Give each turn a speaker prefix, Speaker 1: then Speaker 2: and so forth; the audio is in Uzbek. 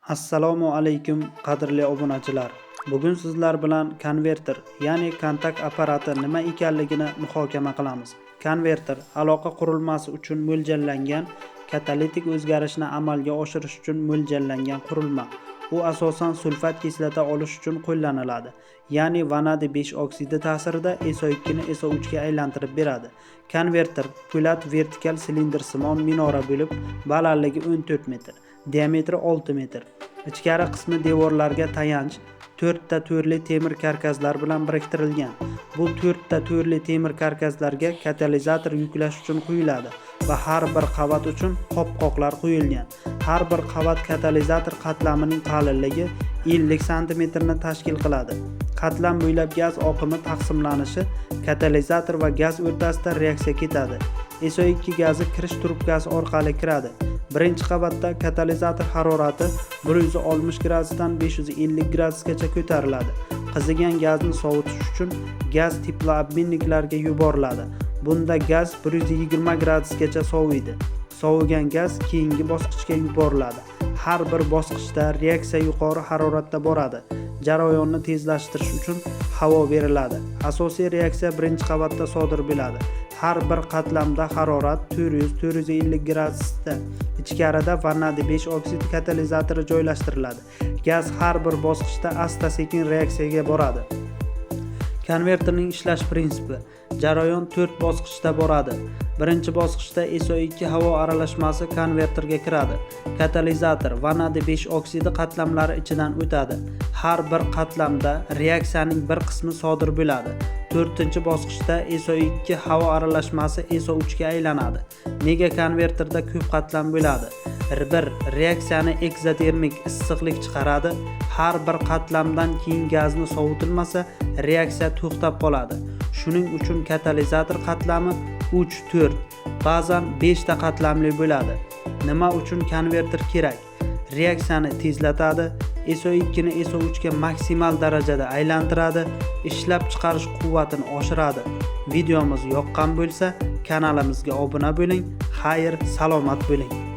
Speaker 1: Assalomu alaykum qadrli obunachilar. Bugun sizlar bilan konverter, ya'ni kontakt apparati nima ekanligini muhokama qilamiz. Konverter aloqa qurilmasi uchun mo'ljallangan, katalitik o'zgarishni amalga oshirish uchun mo'ljallangan qurilma. U asosan sulfat kislota olish uchun qo'llaniladi. Ya'ni vanadiy 5 oksidi ta'sirida SO2 ni SO3 ga aylantirib beradi. Konverter po'lat vertikal silindrsimon minora bo'lib, balandligi 14 metr, diametri 6 metr. Ichkari qismi devorlarga tayanch 4 ta to'rli temir karkaslar bilan biriktirilgan. Bu 4 ta to'rli temir karkaslarga katalizator yuklash uchun quyiladi va har bir qavat uchun qopqoqlar quyilgan. Har bir qavat katalizator qatlamining qalinligi 50 sm ni tashkil qiladi. Qatlam bo'ylab gaz oqimi taqsimlanishi katalizator va gaz o'rtasida reaksiya ketadi. SO2 gazi kirish trubkasi orqali kiradi. Birinchi qavatda katalizator harorati 160 gradusdan 550 gradusgacha ko'tariladi. Qizigan gazni sovutish uchun gaz teploobmenniklarga yuboriladi. Bunda gaz 120 gradusgacha soviydi. Sovigan gaz keyingi bosqichga yuboriladi. Har bir bosqichda reaksiya yuqori haroratda boradi. Jarayonni tezlashtirish uchun havo beriladi. Asosiy reaksiya birinchi qavatda sodir bo'ladi. Har bir qatlamda harorat 400-450 gradusda. Ichkarida vanadiy 5 oksid katalizatori joylashtiriladi. Gaz har bir bosqichda asta-sekin reaksiyaga boradi. Konverterning ishlash prinsipi. Jarayon 4 bosqichda boradi. Birinchi bosqichda SO2 havo aralashmasi konverterga kiradi. Katalizator vanadiy 5 oksidi qatlamlari ichidan o'tadi. Har bir qatlamda reaksiyaning bir qismi sodir bo'ladi. 4-bosqichda SO2 havo aralashmasi SO3 ga aylanadi. Nega konverterda ko'p qatlam bo'ladi? 1. Reaksiyani ekzotermik issiqlik chiqaradi. Har bir qatlamdan keyin gazni sovutilmasa, reaksiya to'xtab qoladi. Shuning uchun katalizator qatlami 3-4, ba'zan 5 ta qatlamli bo'ladi. Nima uchun konverter kerak? Reaksiyani tezlatadi, SO2 ni SO3 ga maksimal darajada aylantiradi, ishlab chiqarish quvvatini oshiradi. Videomiz yoqqan bo'lsa, kanalimizga obuna bo'ling. Xayr, salomat bo'ling.